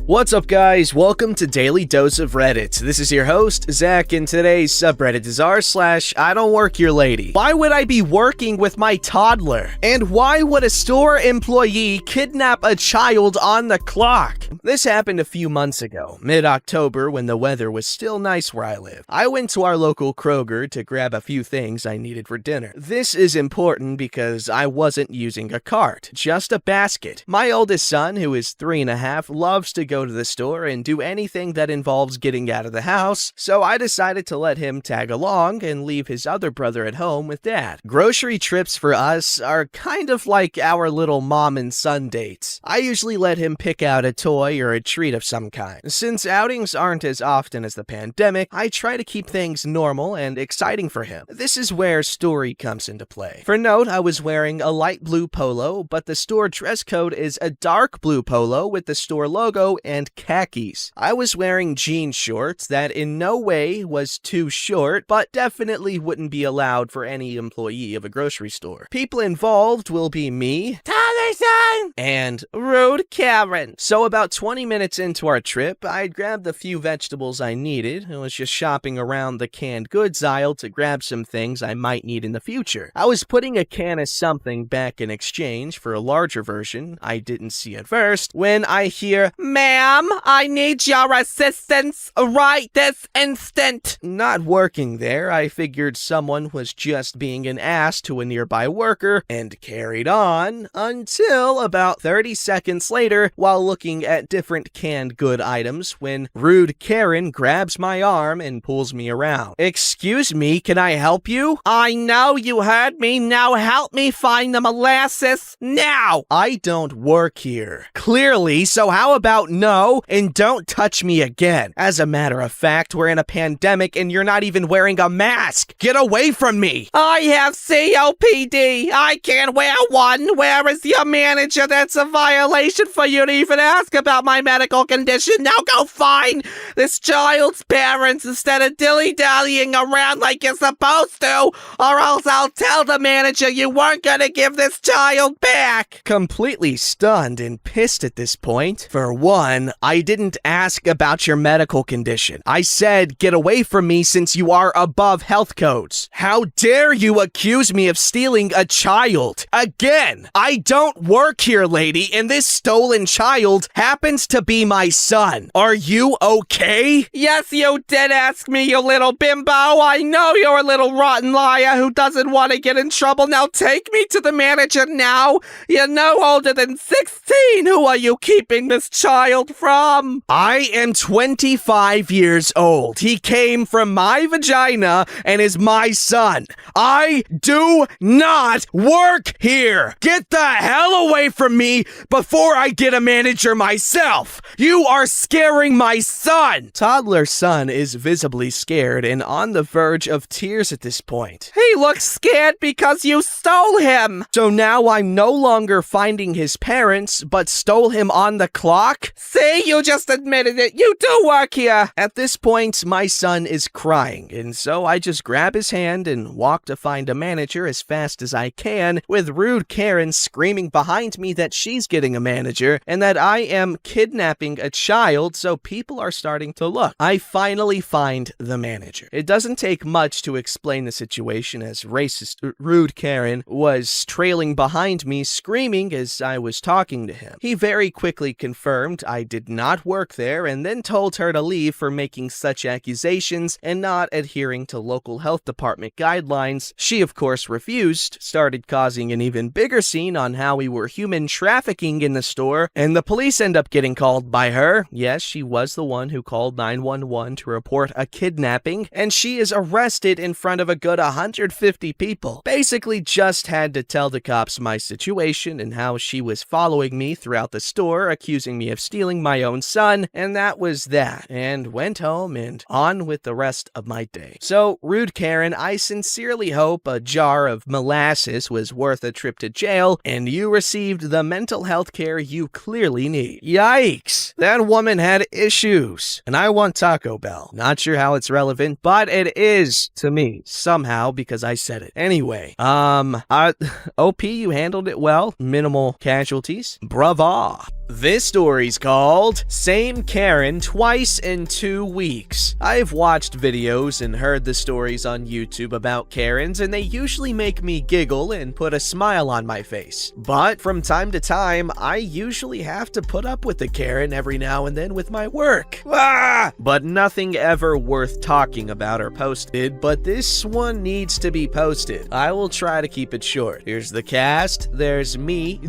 What's up, guys? Welcome to Daily Dose of Reddit. This is your host, Zach, and today's subreddit is r/idontworkherelady. Why would I be working with my toddler? And why would a store employee kidnap a child on the clock? This happened a few months ago, mid-October, when the weather was still nice where I live. I went to our local Kroger to grab a few things I needed for dinner. This is important because I wasn't using a cart, just a basket. My oldest son, who is 3.5, loves to go to the store and do anything that involves getting out of the house, so I decided to let him tag along and leave his other brother at home with dad. Grocery trips for us are kind of like our little mom and son dates. I usually let him pick out a toy or a treat of some kind. Since outings aren't as often as the pandemic, I try to keep things normal and exciting for him. This is where story comes into play. For note, I was wearing a light blue polo, but the store dress code is a dark blue polo with the store logo and khakis. I was wearing jean shorts that in no way was too short, but definitely wouldn't be allowed for any employee of a grocery store. People involved will be me, Tylerson, and Rude Karen. So about 20 minutes into our trip, I grabbed the few vegetables I needed and was just shopping around the canned goods aisle to grab some things I might need in the future. I was putting a can of something back in exchange for a larger version I didn't see at first when I hear, "Ma'am, I need your assistance right this instant." Not working there, I figured someone was just being an ass to a nearby worker and carried on until about 30 seconds later while looking at different canned good items when Rude Karen grabs my arm and pulls me around. "Excuse me, can I help you?" "I know you heard me, now help me find the molasses now." "I don't work here." "Clearly, so how about no, and don't touch me again. As a matter of fact, we're in a pandemic and you're not even wearing a mask. Get away from me." "I have COPD. I can't wear one. Where is your manager? That's a violation for you to even ask about my medical condition. Now go find this child's parents instead of dilly-dallying around like you're supposed to, or else I'll tell the manager you weren't gonna give this child back." Completely stunned and pissed at this point. For one, I didn't ask about your medical condition. I said, get away from me since you are above health codes. How dare you accuse me of stealing a child? Again, I don't work here, lady, and this stolen child happens to be my son. Are you okay? "Yes, you did ask me, you little bimbo. I know you're a little rotten liar who doesn't want to get in trouble. Now take me to the manager now. You're no older than 16. Who are you keeping this child from?" "I am 25 years old. He came from my vagina and is my son. I do not work here. Get the hell away from me before I get a manager myself. You are scaring my son." Toddler son is visibly scared and on the verge of tears at this point. "He looks scared because you stole him." "So now I'm no longer finding his parents, but stole him on the clock?" "See, you just admitted it. You do work here." At this point, my son is crying, and so I just grab his hand and walk to find a manager as fast as I can, with Rude Karen screaming behind me that she's getting a manager and that I am kidnapping a child, so people are starting to look. I finally find the manager. It doesn't take much to explain the situation, as racist Rude Karen was trailing behind me screaming as I was talking to him. He very quickly confirmed I did not work there and then told her to leave for making such accusations and not adhering to local health department guidelines. She, of course, refused, started causing an even bigger scene on how we were human trafficking in the store, and the police end up getting called by her. Yes, she was the one who called 911 to report a kidnapping, and she is arrested in front of a good 150 people. Basically just had to tell the cops my situation and how she was following me throughout the store, accusing me of stealing my own son, and that was that, and went home and on with the rest of my day. So, Rude Karen, I sincerely hope a jar of molasses was worth a trip to jail, and you received the mental health care you clearly need. Yikes! That woman had issues. And I want Taco Bell. Not sure how it's relevant, but it is to me, somehow, because I said it. Anyway, OP, you handled it well. Minimal casualties. Bravo. This story's called Same Karen Twice in 2 Weeks. I've watched videos and heard the stories on YouTube about Karens, and they usually make me giggle and put a smile on my face. But from time to time, I usually have to put up with the Karen every now and then with my work. But nothing ever worth talking about or posted, but this one needs to be posted. I will try to keep it short. Here's the cast. There's me,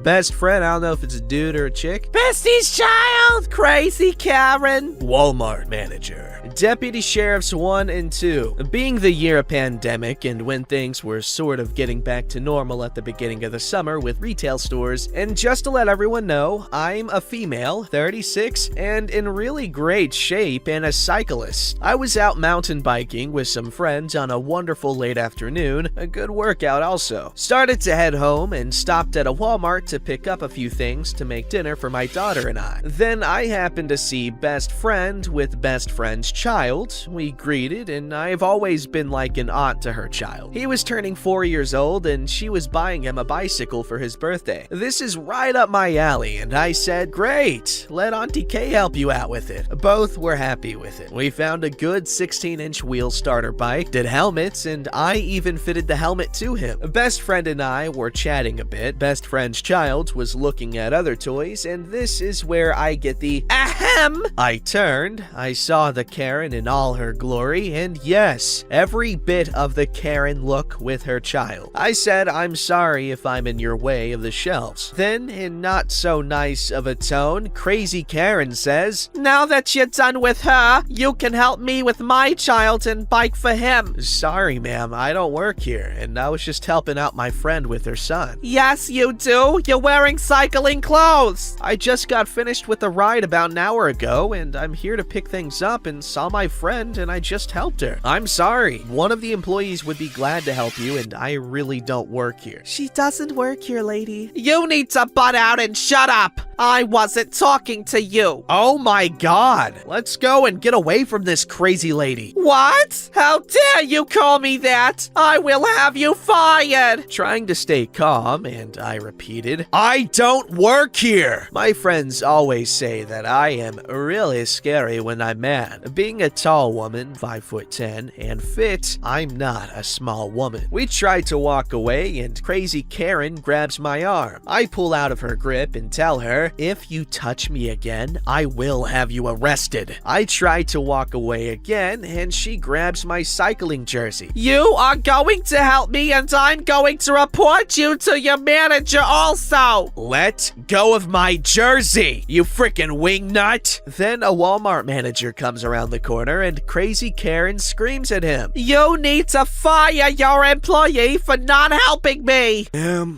best friend, I don't know if it's a dude or a chick, bestie's child, crazy Karen, Walmart manager, deputy sheriffs 1 and 2. Being the year of pandemic and when things were sort of getting back to normal at the beginning of the summer with retail stores, and just to let everyone know, I'm a female, 36, and in really great shape and a cyclist. I was out mountain biking with some friends on a wonderful late afternoon, a good workout also. Started to head home and stopped at a Walmart to pick up a few things to make dinner for my daughter and I. Then I happened to see best friend with best friend's child. We greeted, and I've always been like an aunt to her child. He was turning 4 years old and she was buying him a bicycle for his birthday. This is right up my alley, and I said, great, let Auntie K help you out with it. Both were happy with it. We found a good 16-inch wheel starter bike, did helmets, and I even fitted the helmet to him. Best friend and I were chatting a bit. Best friend's child was looking at other toys, and this is where I get the ahem. I turned, I saw the Karen in all her glory, and yes, every bit of the Karen look with her child. I said, I'm sorry if I'm in your way of the shelves. Then, in not so nice of a tone, crazy Karen says, now that you're done with her, you can help me with my child and bike for him. Sorry, ma'am, I don't work here, and I was just helping out my friend with her son. Yes, you do. You're wearing cycling clothes. I just got finished with a ride about an hour ago, and I'm here to pick things up and saw my friend, and I just helped her. I'm sorry. One of the employees would be glad to help you, and I really don't work here. She doesn't work here, lady. You need to butt out and shut up. I wasn't talking to you. Oh my god. Let's go and get away from this crazy lady. What? How dare you call me that? I will have you fired. Trying to stay calm, and I repeated, I don't work here. My friends always say that I am really scary when I'm mad. Being a tall woman, 5'10", and fit, I'm not a small woman. We try to walk away, and crazy Karen grabs my arm. I pull out of her grip and tell her, if you touch me again, I will have you arrested. I try to walk away again, and she grabs my cycling jersey. You are going to help me, and I'm going to report you to your manager also. Let go of my jersey, you frickin' wingnut. Then a Walmart manager comes around the corner, and crazy Karen screams at him. You need to fire your employee for not helping me.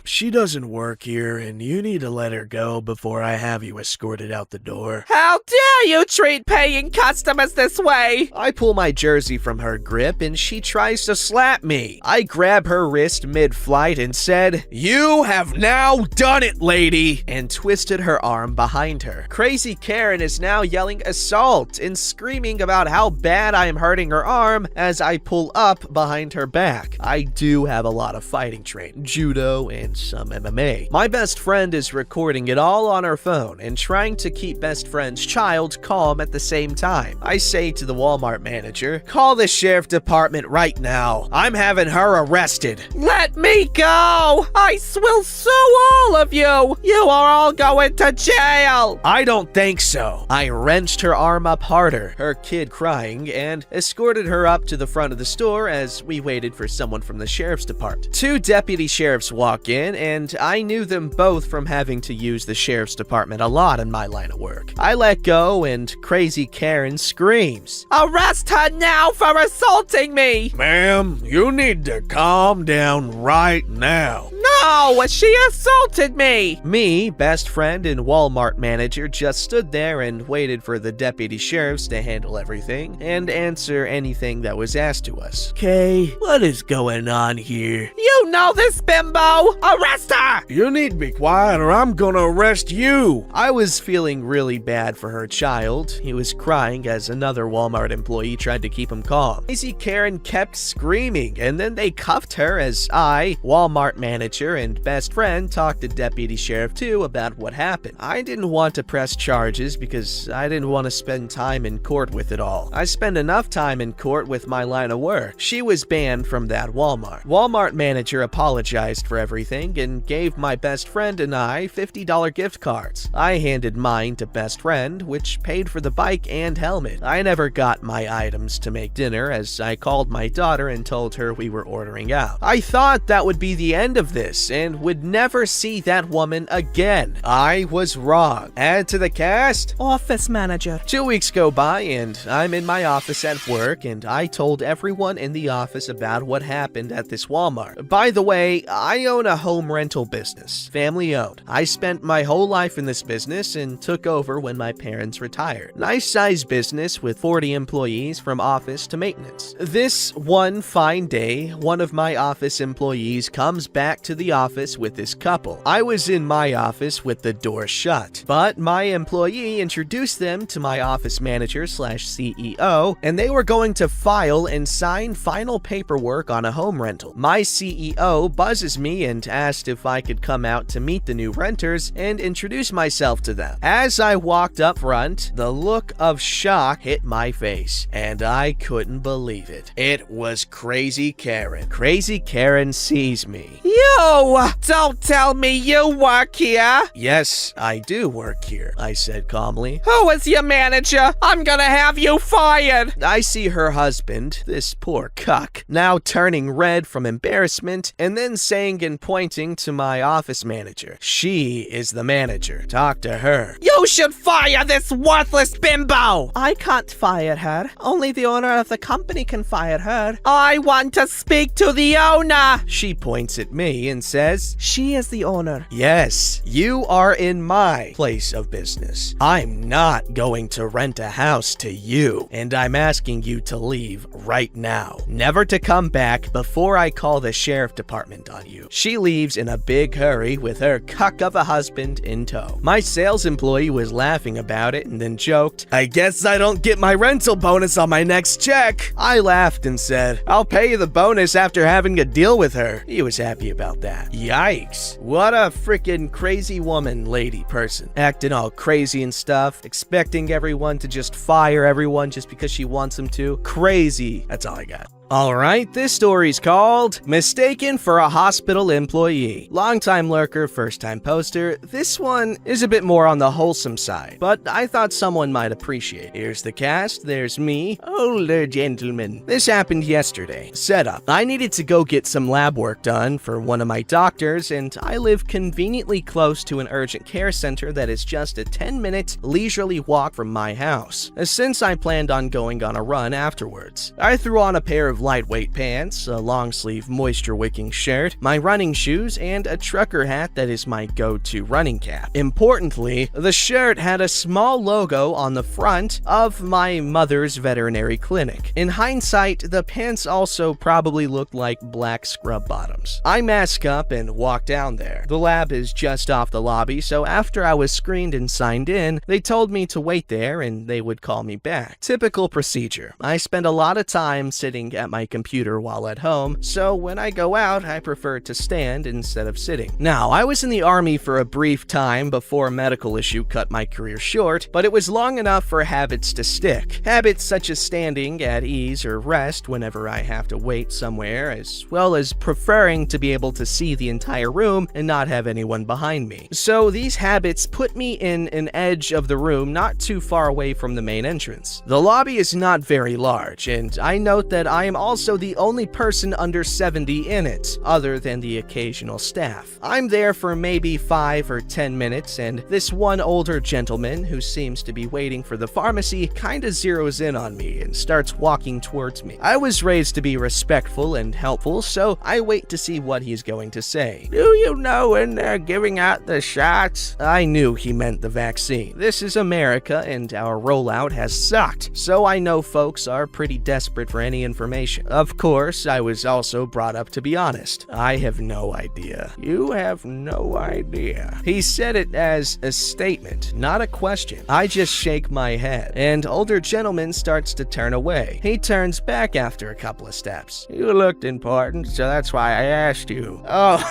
She doesn't work here, and you need to let her go before I have you escorted out the door. How dare you treat paying customers this way? I pull my jersey from her grip, and she tries to slap me. I grab her wrist mid-flight and said, you have now done it, lady, and twisted her arm behind her. Crazy Karen is now yelling assault and screaming about how bad I am hurting her arm as I pull up behind her back. I do have a lot of fighting training, judo, and some MMA. My best friend is recording it all on her phone and trying to keep best friend's child calm at the same time. I say to the Walmart manager, call the sheriff department right now. I'm having her arrested. Let me go! I will sue all of you! You are all going to jail! I don't think so. I wrenched her arm up harder, her kid crying, and escorted her up to the front of the store as we waited for someone from the sheriff's department. 2 deputy sheriffs walk in, and I knew them both from having to use the sheriff's department a lot in my line of work. I let go, and crazy Karen screams, arrest her now for assaulting me! Ma'am, you need to calm down right now. No, she assaulted me! Me, best friend, and Walmart manager just stood there and waited for the deputy sheriffs to handle everything and answer anything that was asked to us. Kay, what is going on here? You know this bimbo! Arrest her! You need to be quiet or I'm gonna arrest you! I was feeling really bad for her child. He was crying as another Walmart employee tried to keep him calm. Crazy Karen kept screaming, and then they cuffed her as I, Walmart manager, manager and best friend talked to Deputy Sheriff 2 about what happened. I didn't want to press charges because I didn't want to spend time in court with it all. I spent enough time in court with my line of work. She was banned from that Walmart. Walmart manager apologized for everything and gave my best friend and I $50 gift cards. I handed mine to best friend, which paid for the bike and helmet. I never got my items to make dinner as I called my daughter and told her we were ordering out. I thought that would be the end of this and would never see that woman again. I was wrong. Add to the cast, Office manager. 2 weeks go by and I'm in my office at work and I told everyone in the office about what happened at this Walmart. By the way, I own a home rental business, family owned. I spent my whole life in this business and took over when my parents retired. Nice sized business with 40 employees from office to maintenance. This one fine day, one of my office employees comes back to the office with this couple. I was in my office with the door shut, but my employee introduced them to my office manager slash CEO, and they were going to file and sign final paperwork on a home rental. My CEO buzzes me and asked if I could come out to meet the new renters and introduce myself to them. As I walked up front, the look of shock hit my face, and I couldn't believe it. It was Crazy Karen. Crazy Karen sees me. You! Don't tell me you work here! Yes, I do work here, I said calmly. Who is your manager? I'm gonna have you fired! I see her husband, this poor cuck, now turning red from embarrassment and then saying and pointing to my office manager. She is the manager. Talk to her. You should fire this worthless bimbo! I can't fire her. Only the owner of the company can fire her. I want to speak to the owner! She points at me and says, She is the owner. Yes, you are in my place of business. I'm not going to rent a house to you, and I'm asking you to leave right now. Never to come back before I call the sheriff department on you. She leaves in a big hurry with her cuck of a husband in tow. My sales employee was laughing about it and then joked, I guess I don't get my rental bonus on my next check. I laughed and said, I'll pay you the bonus after having a deal with her. He was happy about that. Yikes. What a freaking crazy woman, lady person. Acting all crazy and stuff, expecting everyone to just fire everyone just because she wants them to. Crazy. That's all I got. Alright, this story's called Mistaken for a Hospital Employee. Longtime lurker, first time poster. This one is a bit more on the wholesome side, but I thought someone might appreciate. Here's the cast, there's me, older gentleman. This happened yesterday. Setup. I needed to go get some lab work done for one of my doctors, and I live conveniently close to an urgent care center that is just a 10-minute leisurely walk from my house, since I planned on going on a run afterwards. I threw on a pair of lightweight pants, a long-sleeve moisture-wicking shirt, my running shoes, and a trucker hat that is my go-to running cap. Importantly, the shirt had a small logo on the front of my mother's veterinary clinic. In hindsight, the pants also probably looked like black scrub bottoms. I mask up and walk down there. The lab is just off the lobby, so after I was screened and signed in, they told me to wait there and they would call me back. Typical procedure. I spend a lot of time sitting at my computer while at home, so when I go out, I prefer to stand instead of sitting. Now, I was in the army for a brief time before a medical issue cut my career short, but it was long enough for habits to stick. Habits such as standing at ease or rest whenever I have to wait somewhere, as well as preferring to be able to see the entire room and not have anyone behind me. So these habits put me in an edge of the room not too far away from the main entrance. The lobby is not very large, and I note that I am also the only person under 70 in it, other than the occasional staff. I'm there for maybe 5 or 10 minutes, and this one older gentleman who seems to be waiting for the pharmacy kinda zeroes in on me and starts walking towards me. I was raised to be respectful and helpful, so I wait to see what he's going to say. Do you know when they're giving out the shots? I knew he meant the vaccine. This is America, and our rollout has sucked, so I know folks are pretty desperate for any information information. Of course, I was also brought up to be honest. I have no idea. You have no idea. He said it as a statement, not a question. I just shake my head, and older gentleman starts to turn away. He turns back after a couple of steps. You looked important, so that's why I asked you. Oh,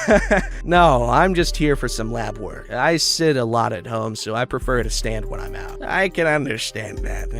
no, I'm just here for some lab work. I sit a lot at home, so I prefer to stand when I'm out. I can understand that.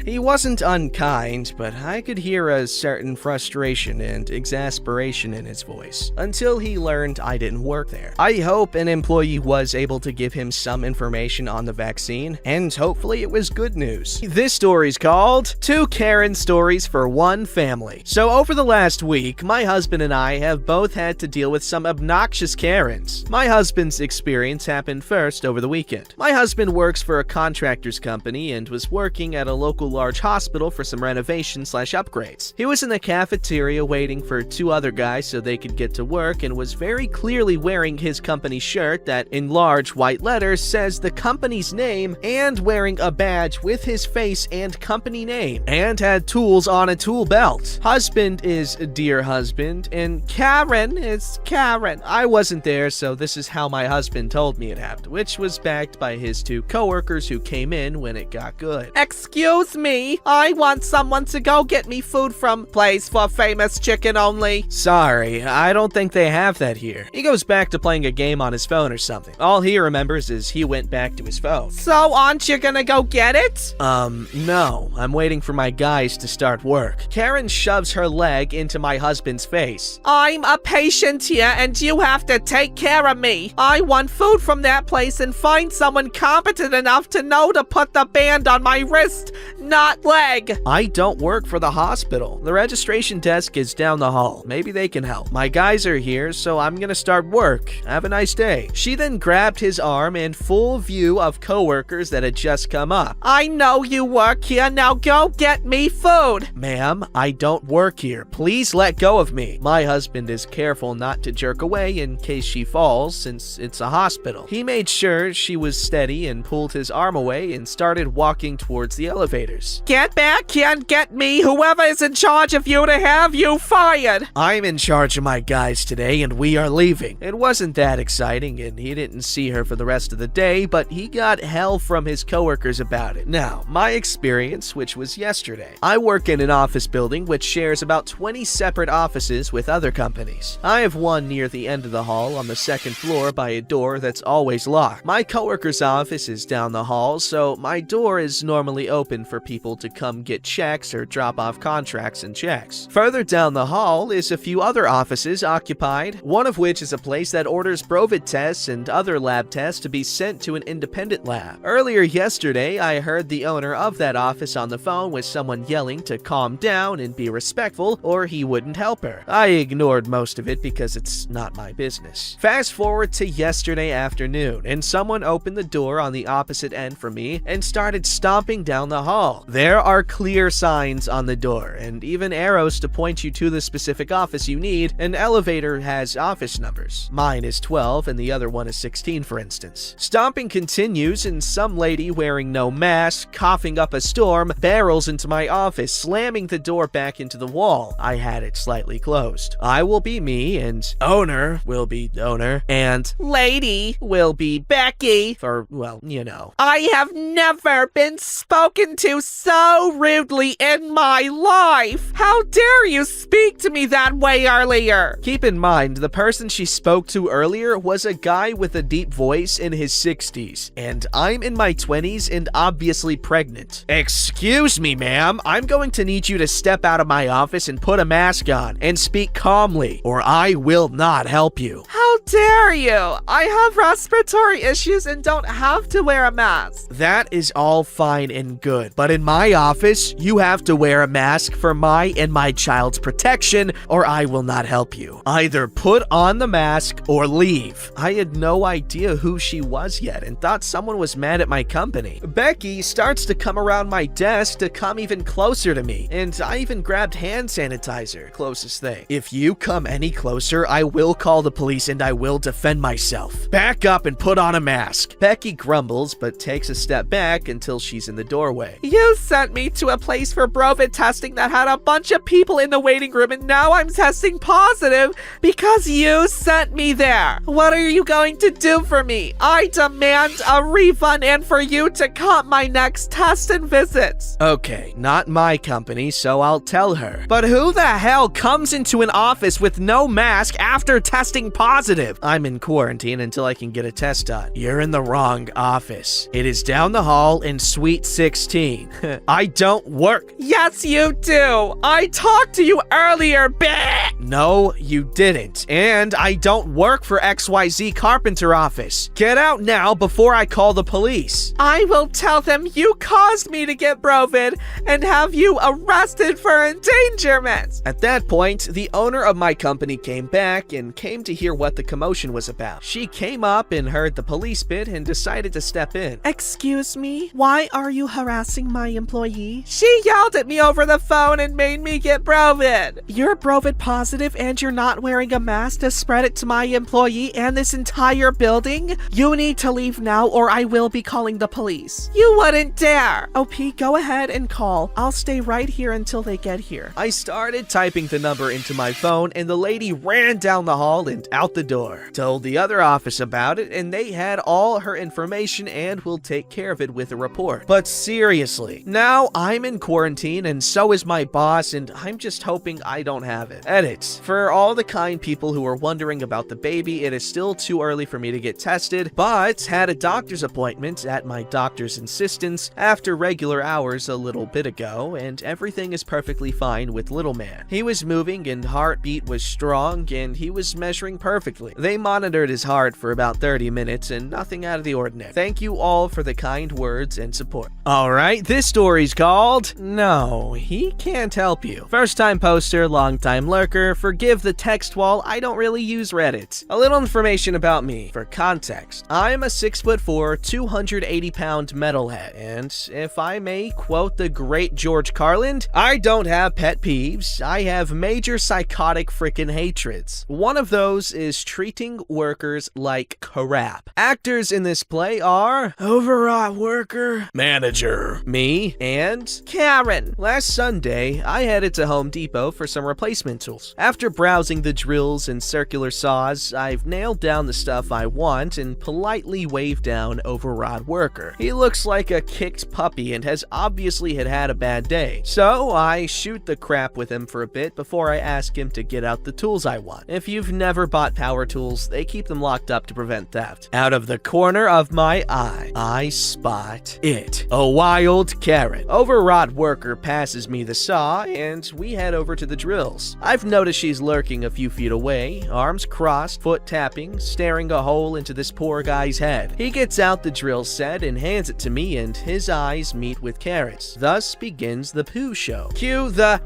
He wasn't unkind, but I could hear a certain frustration and exasperation in his voice, until he learned I didn't work there. I hope an employee was able to give him some information on the vaccine, and hopefully it was good news. This story's called 2 Karen Stories for One Family. So over the last week, my husband and I have both had to deal with some obnoxious Karens. My husband's experience happened first over the weekend. My husband works for a contractor's company and was working at a local large hospital for some renovations/upgrades. He was in the cafeteria waiting for 2 other guys so they could get to work and was very clearly wearing his company shirt that in large white letters says the company's name and wearing a badge with his face and company name and had tools on a tool belt. Husband is dear husband and Karen is Karen. I wasn't there, so this is how my husband told me it happened, which was backed by his 2 coworkers who came in when it got good. Excuse me, I want someone to go get me food from Place for Famous Chicken Only. Sorry, I don't think they have that here. He goes back to playing a game on his phone or something. All he remembers is he went back to his phone. So aren't you gonna go get it? No. I'm waiting for my guys to start work. Karen shoves her leg into my husband's face. I'm a patient here and you have to take care of me. I want food from that place and find someone competent enough to know to put the band on my wrist, not leg. I don't work for the hospital. The registration desk is down the hall. Maybe they can help. My guys are here, so I'm gonna start work. Have a nice day. She then grabbed his arm in full view of coworkers that had just come up. I know you work here, now go get me food. Ma'am, I don't work here. Please let go of me. My husband is careful not to jerk away in case she falls since it's a hospital. He made sure she was steady and pulled his arm away and started walking towards the elevators. Get back here and get me, whoever is in charge of you, to have you fired. I'm in charge of my guys today and we are leaving. It wasn't that exciting and he didn't see her for the rest of the day, but he got hell from his coworkers about it. Now, my experience, which was yesterday. I work in an office building which shares about 20 separate offices with other companies. I have one near the end of the hall on the 2nd floor by a door that's always locked. My coworker's office is down the hall, so my door is normally open for people to come get checks or drop off contracts and checks. Further down the hall is a few other offices occupied, one of which is a place that orders Brovid tests and other lab tests to be sent to an independent lab. Earlier yesterday, I heard the owner of that office on the phone with someone yelling to calm down and be respectful or he wouldn't help her. I ignored most of it because it's not my business. Fast forward to yesterday afternoon, and someone opened the door on the opposite end from me and started stomping down the hall. There are clear signs on the door and even arrows to point you to the specific office you need. An elevator has office numbers. Mine is 12 and the other one is 16, for instance. Stomping continues and some lady wearing no mask, coughing up a storm, barrels into my office, slamming the door back into the wall. I had it slightly closed. I will be me and owner will be owner and lady will be Becky for, well, you know. I have never been spoken to so rudely in my life. How dare you speak to me that way earlier? Keep in mind, the person she spoke to earlier was a guy with a deep voice in his 60s, and I'm in my 20s and obviously pregnant. Excuse me, ma'am. I'm going to need you to step out of my office and put a mask on and speak calmly, or I will not help you. How dare you? I have respiratory issues and don't have to wear a mask. That is all fine and good, but in my office, you have to wear a mask for my and my child's protection, or I will not help you. Either put on the mask or leave. I had no idea who she was yet and thought someone was mad at my company. Becky starts to come around my desk to come even closer to me, and I even grabbed hand sanitizer, closest thing. If you come any closer, I will call the police and I will defend myself. Back up and put on a mask. Becky grumbles, but takes a step back until she's in the doorway. You sent me to a place for Brovid testing that had a bunch of people in the waiting room, and now I'm testing positive because you sent me there. What are you going to do for me? I demand a refund and for you to cut my next test and visits. Okay, not my company, so I'll tell her. But who the hell comes into an office with no mask after testing positive? I'm in quarantine until I can get a test done. You're in the wrong office. It is down the hall in Suite 16. I don't work. Yes, you do. I talked to you earlier, bitch. No, you didn't. And I don't work for XYZ Carpenter office. Get out now before I call the police. I will tell them you caused me to get Brovid and have you arrested for endangerment. At that point, the owner of my company came back and came to hear what the commotion was about. She came up and heard the police bit and decided to step in. Excuse me? Why are you harassing my employee? She yelled at me over the phone and made me get Brovid. You're Brovid positive and you're not wearing a mask to spread it to my employee and this entire building? You need to leave now or I will be calling the police. You wouldn't dare. OP, go ahead and call. I'll stay right here until they get here. I started typing the number into my phone and the lady ran down the hall and out the door. Told the other office about it and they had all her information and will take care of it with a report. But seriously, now I'm in quarantine and so is my boss and I'm just hoping I don't have it. Edit. For all the kind people who are wondering about the baby, it is still too early for me to get tested, but had a doctor's appointment at my doctor's insistence after regular hours a little bit ago, and everything is perfectly fine with little man. He was moving and heartbeat was strong and he was measuring perfectly. They monitored his heart for about 30 minutes and nothing out of the ordinary. Thank you all for the kind words and support. Alright, this story's called No, He Can't Help You. First time poster, long time lurker, forgive the text wall, I don't really use Reddit. A little information about me. For context, I'm a 6'4", 280-pound metalhead, and if I may quote the great George Carlin, I don't have pet peeves, I have major psychotic frickin' hatreds. One of those is treating workers like crap. Actors in this play are overwrought worker, manager, me, and Karen. Last Sunday, I headed to Home Depot for some replacement tools. After browsing the drills and circular saws, I've nailed down the stuff I want and politely waved down overwrought worker. He looks like a kicked puppy and has obviously had a bad day. So I shoot the crap with him for a bit before I ask him to get out the tools I want. If you've never bought power tools, they keep them locked up to prevent theft. Out of the corner of my eye, I spot it. A wild carrot. Overwrought worker passes me the saw and we head over to the drills. I've noticed she's lurking a few feet away, arms crossed, foot tapping, staring a hole into this poor guy's head. He gets out the drill set and hands it to me and his eyes meet with Carrot's. Thus begins the poo show. Cue the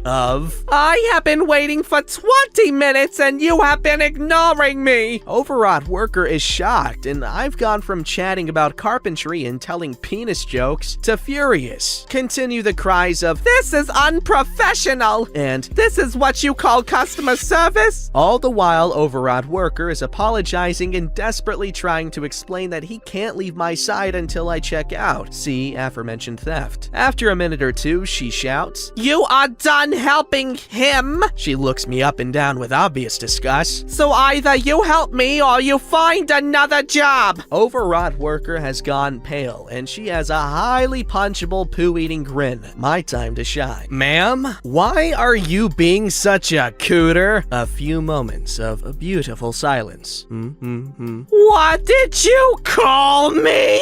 of I have been waiting for 20 minutes and you have been ignoring me. Overwrought worker is shocked and I've gone from chatting about carpentry and telling penis jokes to furious. Continue the cries of This is unprofessional and this is what you call customer service? All the while overwrought worker is apologizing and desperately trying to explain that he can't leave my side until I check out. See aforementioned theft. After a minute or two, she shouts, You are done helping him. She looks me up and down with obvious disgust. So either you help me or you find another job. Overwrought worker has gone pale and she has a highly punchable poo-eating grin. My time to shine. Ma'am, why are you being such a cooter? A few moments of a beautiful silence. What did you call me?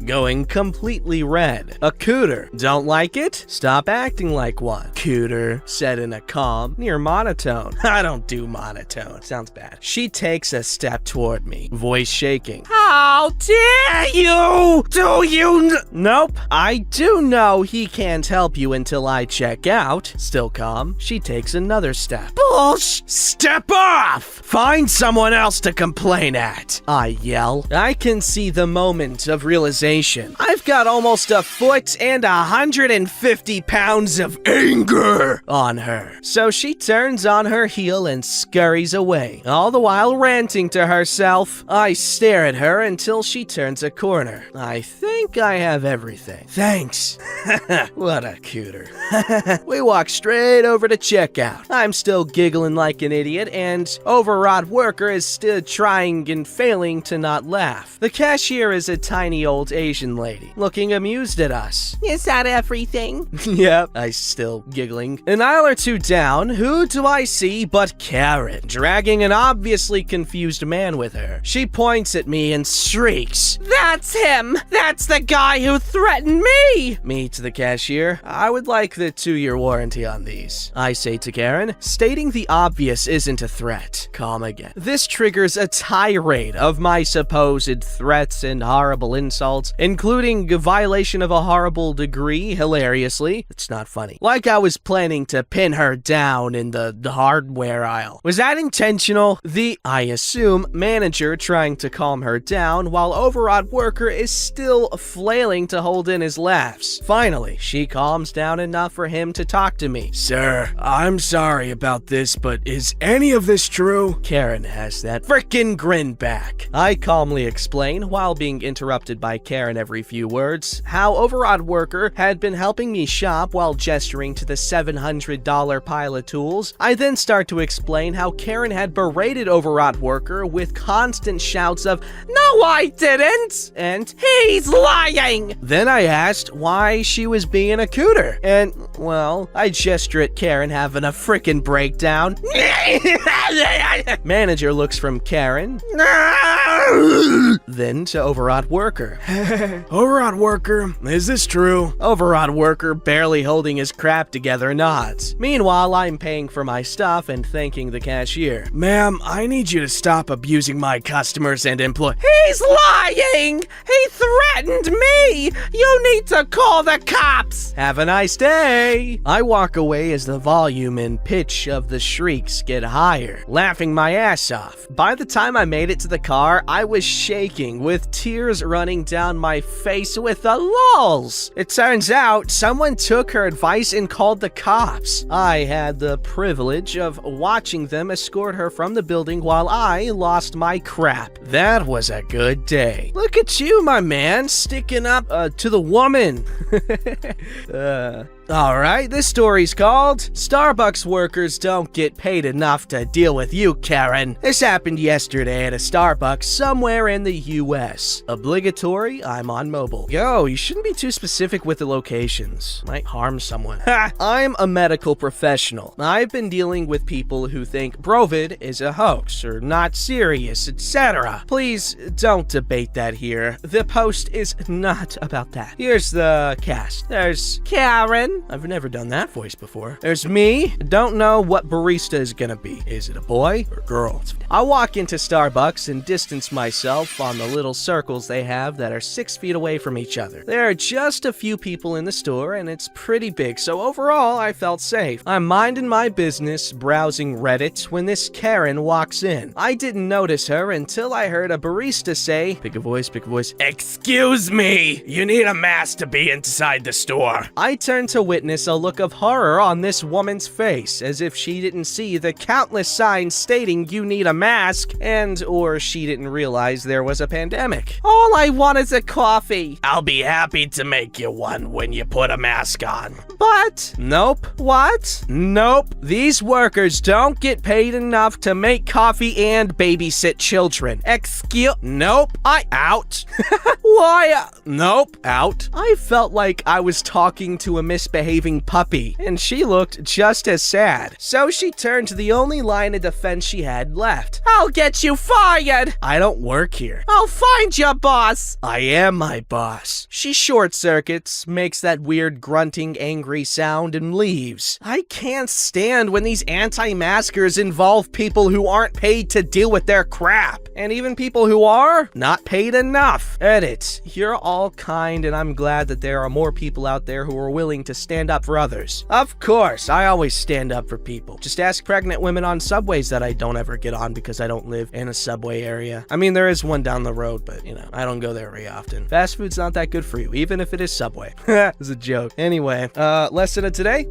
Going completely red. A cooter. Don't like it? Stop acting like one. Cooter, said in a calm, near monotone. I don't do monotone. Sounds bad. She takes a step toward me, voice shaking. How dare you? Do you Nope. I do know he can't help you until I check out. Still calm, she takes another step. Bullsh! Step off! Find someone else to complain at, I yell. I can see the moment of realization. I've got almost a foot and 150 pounds of anger on her. So she turns on her heel and scurries away, all the while ranting to herself. I stare at her until she turns a corner. I think I have everything. Thanks. What a cooter. We walk straight over to checkout. I'm still giggling like an idiot, and overwrought worker is still trying and failing to not laugh. The cashier is a tiny old Asian lady, looking amused at us. Is that everything? Yep, I still giggling. An aisle or two down, who do I see but Karen, dragging an obviously confused man with her. She points at me and shrieks, That's him! That's the guy who threatened me! Me to the cashier, I would like the 2-year warranty on these. I say to Karen, stating the obvious isn't a threat. Calm again. This triggers a tirade of my supposed threats and horrible insults, including a violation of a horrible degree, hilariously. It's not funny. Like I was planning to pin her down in the hardware aisle. Was that intentional? The, I assume, manager trying to calm her down while overwrought worker is still flailing to hold in his laughs. Finally, she calms down enough for him to talk to me. Sir, I'm sorry about this, but is any of this true? Karen has that frickin' grin back. I calmly explain, while being interrupted by Karen every few words, how overwrought worker had been helping me shop while gesturing to the $700 pile of tools. I then start to explain how Karen had berated overwrought worker with constant shouts of, No, I didn't! and He's lying! then I asked why she was being a cooter, and, well, I gesture at Karen having a frickin' breakdown. Manager looks from Karen, then to overwrought worker. Overwrought worker, is this true? Overwrought worker, barely holding his crap together, nods. Meanwhile, I'm paying for my stuff and thanking the cashier. Ma'am, I need you to stop abusing my customers and employees. He's lying! He threatened me! You need to call the cops! Have a nice day! I walk away as the volume and pitch of the shrieks get higher, laughing my ass off. By the time I made it to the car, I was shaking with tears running down my face with the lulz. It turns out someone took her advice and called the cops. I had the privilege of watching them escort her from the building while I lost my crap. That was a good day. Look at you, my man, sticking up to the woman. Alright, this story's called Starbucks Workers Don't Get Paid Enough to Deal with You, Karen. This happened yesterday at a Starbucks somewhere in the US. Obligatory, I'm on mobile. Yo, you shouldn't be too specific with the locations. Might harm someone. Ha! I'm a medical professional. I've been dealing with people who think Brovid is a hoax or not serious, etc. Please don't debate that here. The post is not about that. Here's the cast. There's Karen. I've never done that voice before. There's me. Don't know what barista is gonna be. Is it a boy or girl? I walk into Starbucks and distance myself on the little circles they have that are 6 feet away from each other. There are just a few people in the store and it's pretty big, so overall I felt safe. I'm minding my business, browsing Reddit, when this Karen walks in. I didn't notice her until I heard a barista say, pick a voice, excuse me, you need a mask to be inside the store. I turned to witness a look of horror on this woman's face, as if she didn't see the countless signs stating you need a mask, or she didn't realize there was a pandemic. All I want is a coffee. I'll be happy to make you one when you put a mask on. But... Nope. What? Nope. These workers don't get paid enough to make coffee and babysit children. Nope. Out. Why? Nope. Out. I felt like I was talking to a misbehaving puppy, and she looked just as sad. So she turned to the only line of defense she had left. I'll get you fired! I don't work here. I'll find your boss! I am my boss. She short circuits, makes that weird grunting angry sound, and leaves. I can't stand when these anti-maskers involve people who aren't paid to deal with their crap. And even people who are not paid enough. Edit. You're all kind, and I'm glad that there are more people out there who are willing to stand up for others. Of course, I always stand up for people. Just ask pregnant women on subways that I don't ever get on because I don't live in a subway area. I mean, there is one down the road, but I don't go there very often. Fast food's not that good for you, even if it is Subway. It's a joke. Anyway, lesson of today,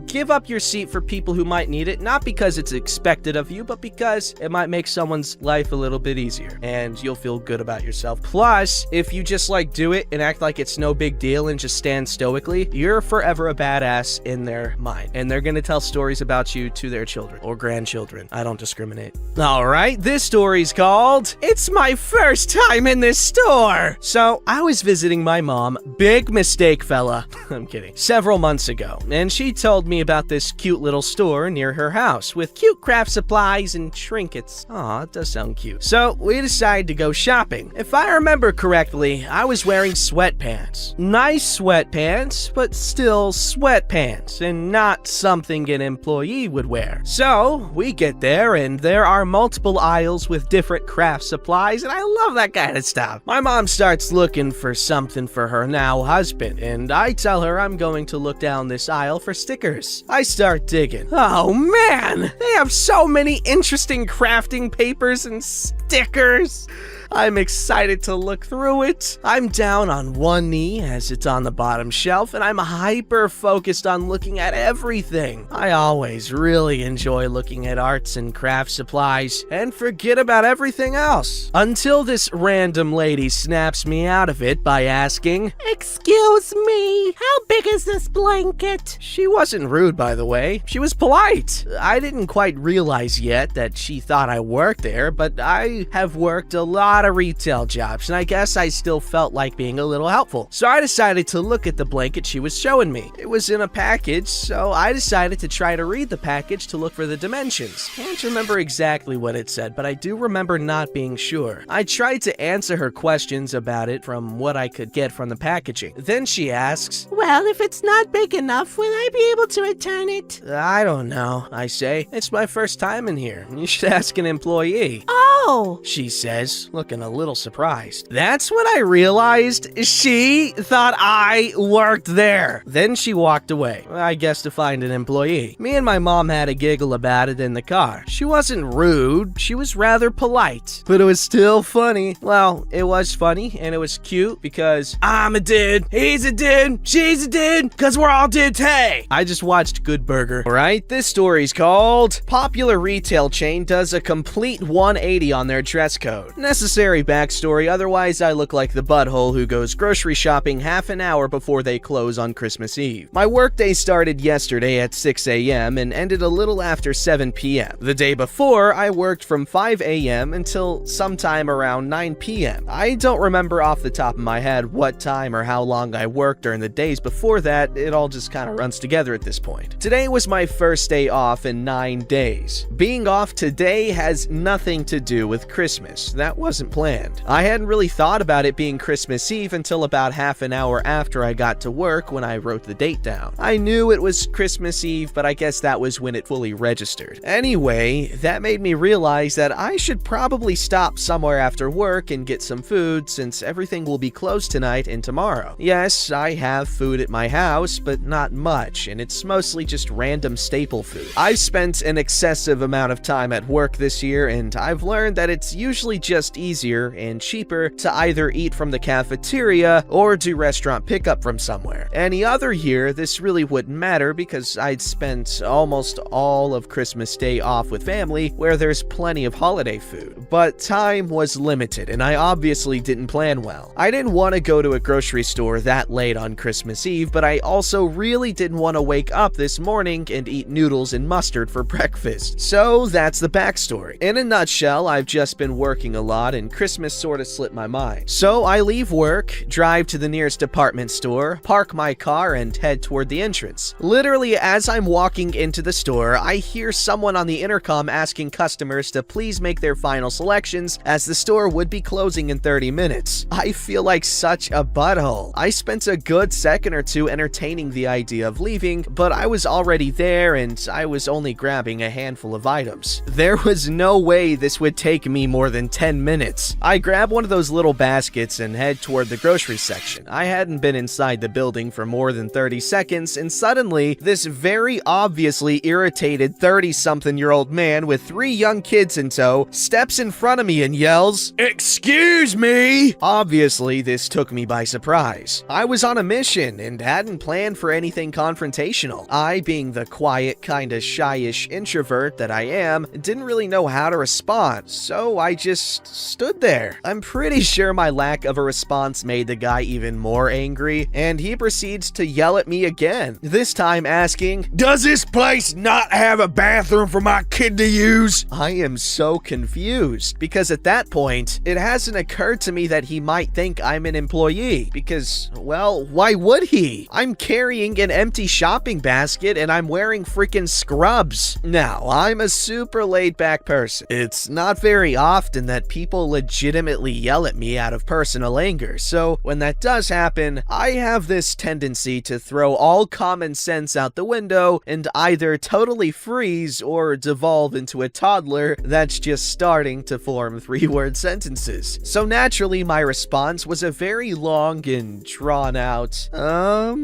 give up your seat for people who might need it, not because it's expected of you, but because it might make someone's life a little bit easier, and you'll feel good about yourself. Plus, if you just do it and act like it's no big deal and just stand stoically, you're forever a badass in their mind, and they're gonna tell stories about you to their children or grandchildren. I don't discriminate. All right, this story's called It's My First Time in This Store. So I was visiting my mom, big mistake fella, I'm kidding, several months ago, and she told me about this cute little store near her house with cute craft supplies and trinkets. Aw, it does sound cute. So we decided to go shopping. If I remember correctly, I was wearing sweatpants. Nice sweatpants, but still sweatpants, and not something an employee would wear. So we get there, and there are multiple aisles with different craft supplies, and I love that kind of stuff. My mom starts looking for something for her now husband, and I tell her I'm going to look down this aisle for stickers. I start digging. Oh man, they have so many interesting crafting papers and stickers. I'm excited to look through it. I'm down on one knee as it's on the bottom shelf, and I'm hyper focused on looking at everything. I always really enjoy looking at arts and craft supplies and forget about everything else. Until this random lady snaps me out of it by asking, "Excuse me, how big is this blanket?" She wasn't rude, by the way. She was polite. I didn't quite realize yet that she thought I worked there, but I have worked a lot of retail jobs, and I guess I still felt like being a little helpful. So I decided to look at the blanket she was showing me. It was in a package, so I decided to try to read the package to look for the dimensions. Can't remember exactly what it said, but I do remember not being sure. I tried to answer her questions about it from what I could get from the packaging. Then she asks, "Well, if it's not big enough, will I be able to return it?" "I don't know," I say. "It's my first time in here. You should ask an employee." "Oh," she says, looking a little surprised. That's when I realized she thought I worked there. Then she walked away, I guess to find an employee. Me and my mom had a giggle about it in the car. She wasn't rude, she was rather polite, but it was still funny. Well, it was funny and it was cute because I'm a dude, he's a dude, she's a dude, cause we're all dudes, hey! I just watched Good Burger. Alright, this story's called Popular Retail Chain Does a Complete 180 on Their Dress Code. Necessary backstory, otherwise I look like the butthole who goes grocery shopping half an hour before they close on Christmas Eve. My workday started yesterday at 6 a.m. and ended a little after 7 p.m. The day before, I worked from 5 a.m. until sometime around 9 p.m. I don't remember off the top of my head what time or how long I worked during the days before that. It all just kind of runs together at this point. Today was my first day off in 9 days. Being off today has nothing to do with Christmas. That wasn't planned. I hadn't really thought about it being Christmas Eve until about half an hour after I got to work when I wrote the date down. I knew it was Christmas Eve, but I guess that was when it fully registered. Anyway, that made me realize that I should probably stop somewhere after work and get some food since everything will be closed tonight and tomorrow. Yes, I have food at my house, but not much, and it's mostly just random staple food. I've spent an excessive amount of time at work this year, and I've learned that it's usually just easier and cheaper to either eat from the cafeteria or do restaurant pickup from somewhere. Any other year, this really wouldn't matter because I'd spent almost all of Christmas Day off with family where there's plenty of holiday food. But time was limited and I obviously didn't plan well. I didn't want to go to a grocery store that late on Christmas Eve, but I also really didn't want to wake up this morning and eat noodles and mustard for breakfast. So that's the backstory. In a nutshell, I've just been working a lot and Christmas sort of slipped my mind. So I leave work, drive to the nearest department store, park my car, and head toward the entrance. Literally, as I'm walking into the store, I hear someone on the intercom asking customers to please make their final selections as the store would be closing in 30 minutes. I feel like such a butthole. I spent a good second or two entertaining the idea of leaving, but I was already there and I was only grabbing a handful of items. There was no way this would take take me more than 10 minutes. I grab one of those little baskets and head toward the grocery section. I hadn't been inside the building for more than 30 seconds, and suddenly, this very obviously irritated 30-something-year-old man with 3 young kids in tow steps in front of me and yells, "Excuse me!" Obviously, this took me by surprise. I was on a mission and hadn't planned for anything confrontational. I, being the quiet, kinda shyish introvert that I am, didn't really know how to respond, so I just stood there. I'm pretty sure my lack of a response made the guy even more angry, and he proceeds to yell at me again, this time asking, "Does this place not have a bathroom for my kid to use?" I am so confused, because at that point, it hasn't occurred to me that he might think I'm an employee, because, well, why would he? I'm carrying an empty shopping basket and I'm wearing freaking scrubs. Now, I'm a super laid-back person. It's not very often that people legitimately yell at me out of personal anger, so when that does happen, I have this tendency to throw all common sense out the window and either totally freeze or devolve into a toddler that's just starting to form 3-word sentences. So naturally, my response was a very long and drawn-out, I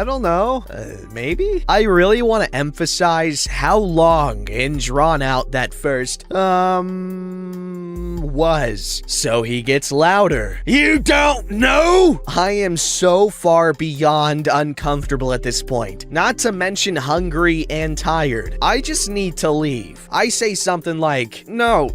don't know. Maybe? I really want to emphasize how long and drawn out that first, was. So he gets louder. "You don't know?" I am so far beyond uncomfortable at this point. Not to mention hungry and tired. I just need to leave. I say something like, no,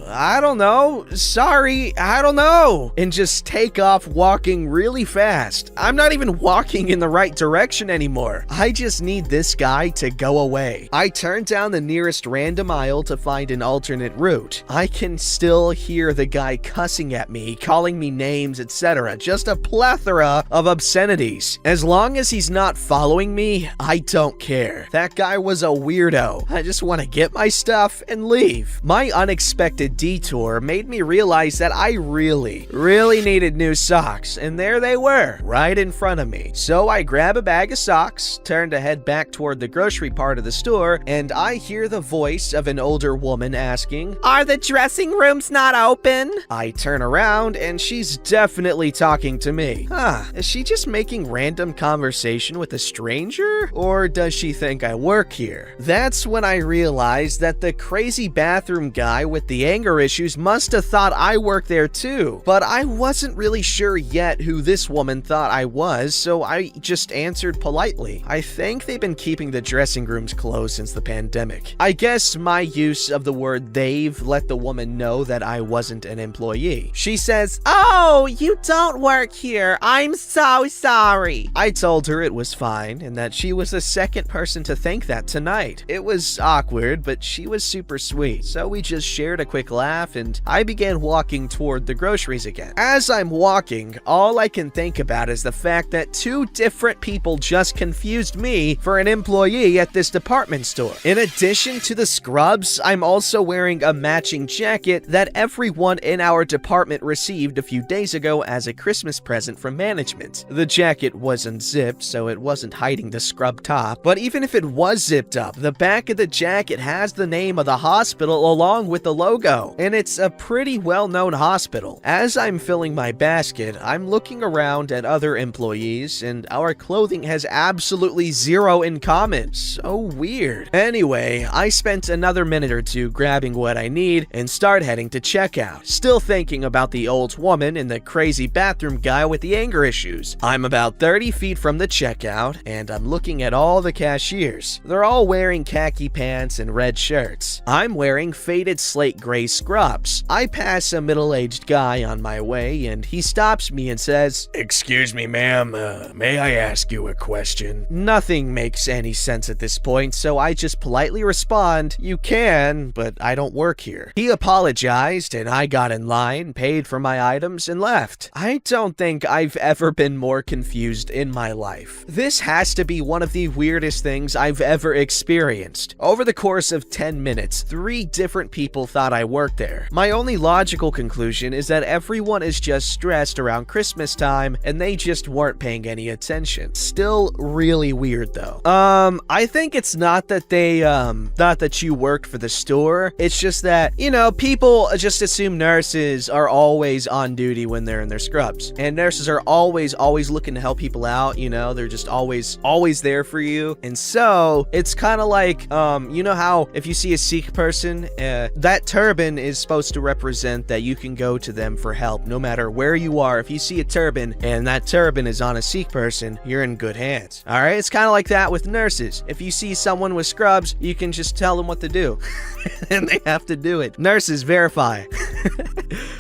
I don't know. Sorry, I don't know. And just take off walking really fast. I'm not even walking in the right direction anymore. I just need this guy to go away. I turn down the nearest random aisle to find an alternate route. I can still hear the guy cussing at me, calling me names, etc. Just a plethora of obscenities. As long as he's not following me, I don't care. That guy was a weirdo. I just want to get my stuff and leave. My unexpected detour made me realize that I really needed new socks, and there they were, right in front of me. So I grab a bag of socks, turn to head back toward the grocery part of the store, and I hear the voice of an older woman asking, "Are the dressing rooms not open?" I turn around, and she's definitely talking to me. Is she just making random conversation with a stranger? Or does she think I work here? That's when I realized that the crazy bathroom guy with the anger issues must have thought I worked there too. But I wasn't really sure yet who this woman thought I was, so I just answered politely. I think they've been keeping the dressing rooms closed since the pandemic. I guess my use of the word "they've" let the woman know that I wasn't an employee. She says, "Oh, you don't work here. I'm so sorry." I told her it was fine and that she was the second person to think that tonight. It was awkward, but she was super sweet, so we just shared a quick laugh and I began walking toward the groceries again. As I'm walking, all I can think about is the fact that 2 different people just confused me for an employee at this department store. In addition to the scrubs, I'm also wearing a matching jacket that everyone in our department received a few days ago as a Christmas present from management. The jacket was unzipped, so it wasn't hiding the scrub top, but even if it was zipped up, the back of the jacket has the name of the hospital along with the logo, and it's a pretty well-known hospital. As I'm filling my basket, I'm looking around at other employees, and our clothing has absolutely zero in common. So weird. Anyway, I spent another minute or two grabbing what I need and start heading to checkout, still thinking about the old woman and the crazy bathroom guy with the anger issues. I'm about 30 feet from the checkout, and I'm looking at all the cashiers. They're all wearing khaki pants and red shirts. I'm wearing faded slate gray scrubs. I pass a middle-aged guy on my way, and he stops me and says, "Excuse me, ma'am, may I ask you a question?" Nothing makes any sense at this point, so I just politely respond, "You can, but I don't work here." He apologizes apologized, and I got in line, paid for my items, and left. I don't think I've ever been more confused in my life. This has to be one of the weirdest things I've ever experienced. Over the course of 10 minutes, 3 different people thought I worked there. My only logical conclusion is that everyone is just stressed around Christmas time, and they just weren't paying any attention. Still really weird though. I think it's not that not that you worked for the store. It's just that, you know, people just assume nurses are always on duty when they're in their scrubs. And nurses are always looking to help people out, you know, they're just always there for you. And so it's kind of like, you know how if you see a Sikh person, that turban is supposed to represent that you can go to them for help no matter where you are. If you see a turban and that turban is on a Sikh person, you're in good hands. All right, it's kind of like that with nurses. If you see someone with scrubs, you can just tell them what to do and they have to do it. Nurses, verify.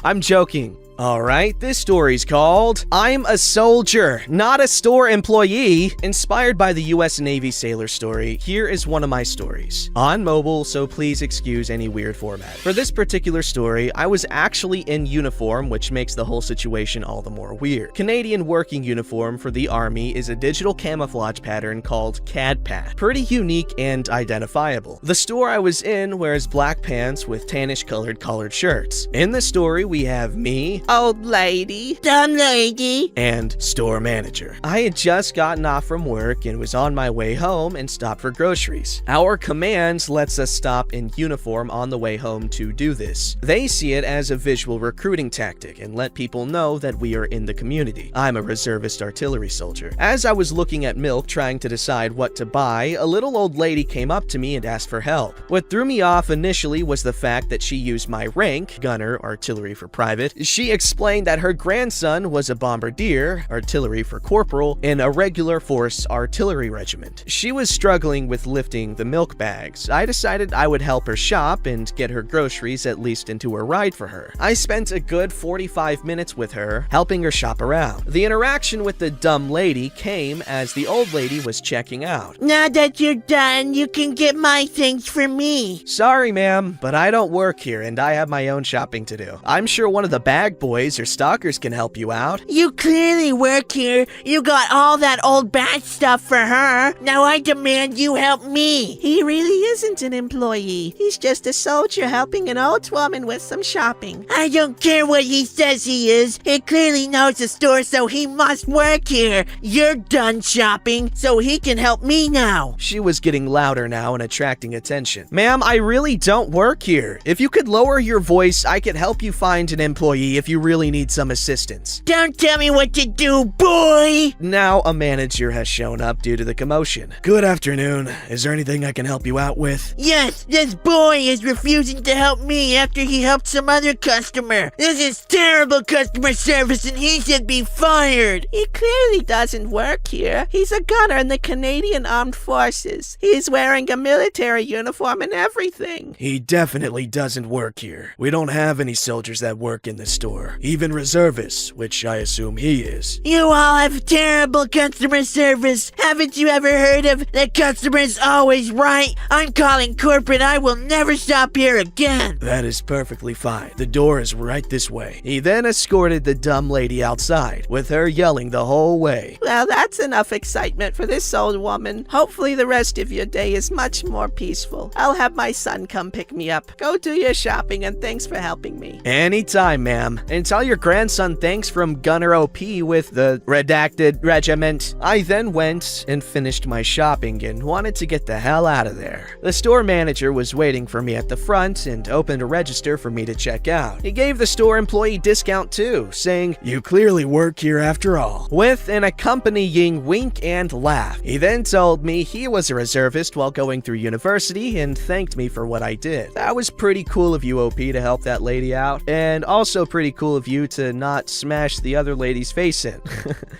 I'm joking. Alright, this story's called I'm a Soldier, Not a Store Employee. Inspired by the US Navy sailor story, here is one of my stories. On mobile, so please excuse any weird format. For this particular story, I was actually in uniform, which makes the whole situation all the more weird. Canadian working uniform for the Army is a digital camouflage pattern called CADPAT. Pretty unique and identifiable. The store I was in wears black pants with tannish colored collared shirts. In the story, we have me, Old lady. Dumb lady. and store manager. I had just gotten off from work and was on my way home and stopped for groceries. Our command lets us stop in uniform on the way home to do this. They see it as a visual recruiting tactic and let people know that we are in the community. I'm a reservist artillery soldier. As I was looking at milk trying to decide what to buy, a little old lady came up to me and asked for help. What threw me off initially was the fact that she used my rank, gunner, artillery for private. She explained that her grandson was a bombardier, artillery for corporal, in a regular force artillery regiment. She was struggling with lifting the milk bags. I decided I would help her shop and get her groceries at least into a ride for her. I spent a good 45 minutes with her, helping her shop around. The interaction with the dumb lady came as the old lady was checking out. Now that you're done, you can get my things for me. Sorry, ma'am, but I don't work here and I have my own shopping to do. I'm sure one of the bag boys or stalkers can help you out. You clearly work here. You got all that old bad stuff for her. Now I demand you help me. He really isn't an employee. He's just a soldier helping an old woman with some shopping. I don't care what he says he is. He clearly knows the store, so he must work here. You're done shopping, so he can help me now. She was getting louder now and attracting attention. Ma'am, I really don't work here. If you could lower your voice, I could help you find an employee if you really need some assistance. Don't tell me what to do, boy! Now a manager has shown up due to the commotion. Good afternoon. Is there anything I can help you out with? Yes, this boy is refusing to help me after he helped some other customer. This is terrible customer service and he should be fired. He clearly doesn't work here. He's a gunner in the Canadian Armed Forces. He's wearing a military uniform and everything. He definitely doesn't work here. We don't have any soldiers that work in the store. Even reservists, which I assume he is. You all have terrible customer service. Haven't you ever heard of the customer is always right? I'm calling corporate. I will never shop here again. That is perfectly fine. The door is right this way. He then escorted the dumb lady outside, with her yelling the whole way. Well, that's enough excitement for this old woman. Hopefully the rest of your day is much more peaceful. I'll have my son come pick me up. Go do your shopping and thanks for helping me. Anytime, ma'am. And tell your grandson thanks from Gunner OP with the redacted regiment. I then went and finished my shopping and wanted to get the hell out of there. The store manager was waiting for me at the front and opened a register for me to check out. He gave the store employee discount too, saying, "You clearly work here after all," with an accompanying wink and laugh. He then told me he was a reservist while going through university and thanked me for what I did. That was pretty cool of you, OP, to help that lady out, and also pretty cool of you to not smash the other lady's face in.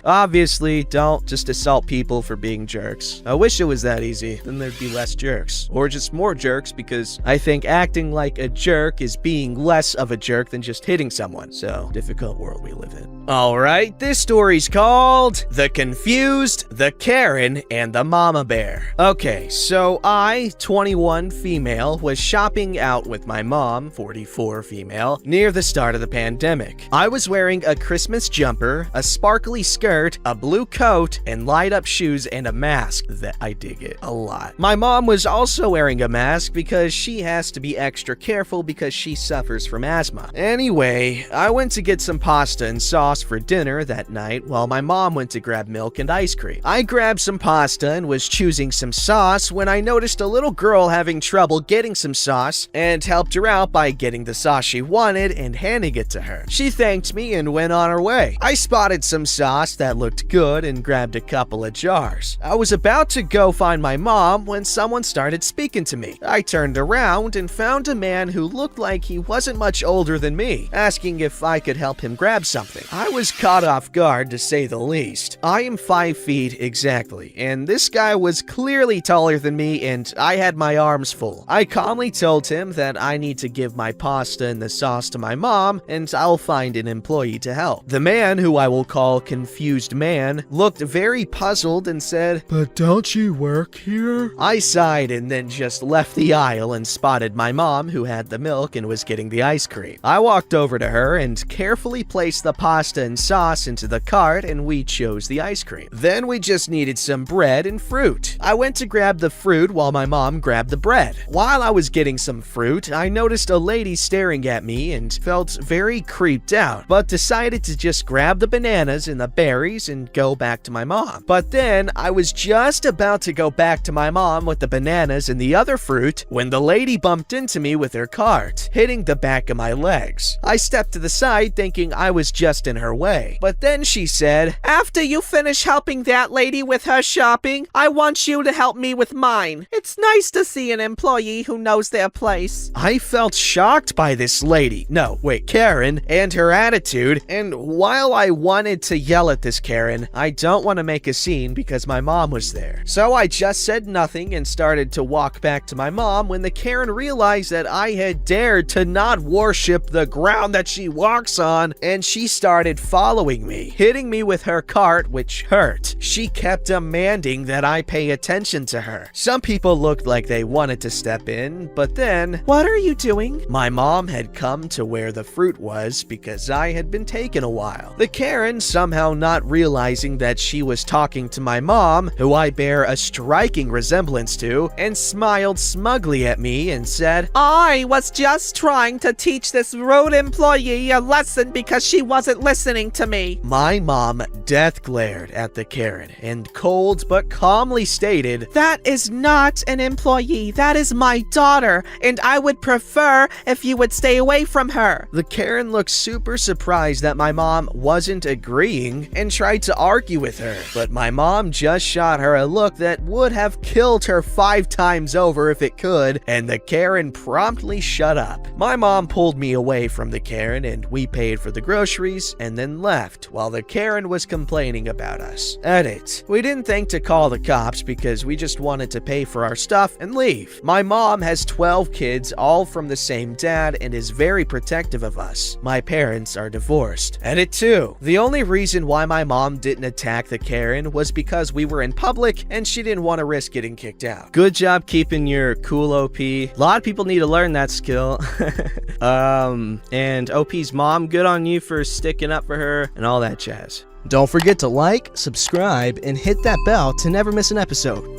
Obviously, don't just assault people for being jerks. I wish it was that easy, then there'd be less jerks. Or just more jerks, because I think acting like a jerk is being less of a jerk than just hitting someone. So, difficult world we live in. Alright, this story's called The Confused, the Karen, and the Mama Bear. Okay, so I, 21 female, was shopping out with my mom, 44 female, near the start of the pandemic. I was wearing a Christmas jumper, a sparkly skirt, a blue coat, and light-up shoes and a mask. That I dig it a lot. My mom was also wearing a mask because she has to be extra careful because she suffers from asthma. Anyway, I went to get some pasta and sauce for dinner that night while my mom went to grab milk and ice cream. I grabbed some pasta and was choosing some sauce when I noticed a little girl having trouble getting some sauce and helped her out by getting the sauce she wanted and handing it to her. She thanked me and went on her way. I spotted some sauce that looked good and grabbed a couple of jars. I was about to go find my mom when someone started speaking to me. I turned around and found a man who looked like he wasn't much older than me, asking if I could help him grab something. I was caught off guard, to say the least. I am 5 feet exactly, and this guy was clearly taller than me, and I had my arms full. I calmly told him that I need to give my pasta and the sauce to my mom, and I'll find an employee to help. The man, who I will call Confused Man, looked very puzzled and said, "But don't you work here?" I sighed and then just left the aisle and spotted my mom, who had the milk and was getting the ice cream. I walked over to her and carefully placed the pasta and sauce into the cart, and we chose the ice cream. Then we just needed some bread and fruit. I went to grab the fruit while my mom grabbed the bread. While I was getting some fruit, I noticed a lady staring at me and felt very creeped out, but decided to just grab the bananas and the berries and go back to my mom. But then I was just about to go back to my mom with the bananas and the other fruit when the lady bumped into me with her cart, hitting the back of my legs. I stepped to the side thinking I was just in her way, but then she said, After you finish helping that lady with her shopping, I want you to help me with mine. It's nice to see an employee who knows their place. I felt shocked by this lady, Karen, and her attitude, and while I wanted to yell at this Karen, I don't want to make a scene because my mom was there. So I just said nothing and started to walk back to my mom when the Karen realized that I had dared to not worship the ground that she walks on, and she started following me, hitting me with her cart, which hurt. She kept demanding that I pay attention to her. Some people looked like they wanted to step in, but then, What are you doing? my mom had come to where the fruit was because I had been taken a while. The Karen, somehow not realizing that she was talking to my mom, who I bear a striking resemblance to, and smiled smugly at me and said, I was just trying to teach this rude employee a lesson because she wasn't listening to me. My mom death glared at the Karen and cold but calmly stated, That is not an employee. That is my daughter, and I would prefer if you would stay away from her. The Karen looked super surprised that my mom wasn't agreeing and tried to argue with her, but my mom just shot her a look that would have killed her 5 times over if it could, and the Karen promptly shut up. My mom pulled me away from the Karen and we paid for the groceries and then left while the Karen was complaining about us. Edit. We didn't think to call the cops because we just wanted to pay for our stuff and leave. My mom has 12 kids, all from the same dad, and is very protective of us. My parents are divorced. Edit 2. The only reason why my mom didn't attack the Karen was because we were in public and she didn't want to risk getting kicked out. Good job keeping your cool OP. A lot of people need to learn that skill. And OP's mom, good on you for sticking up for her and all that jazz. Don't forget to like, subscribe, and hit that bell to never miss an episode.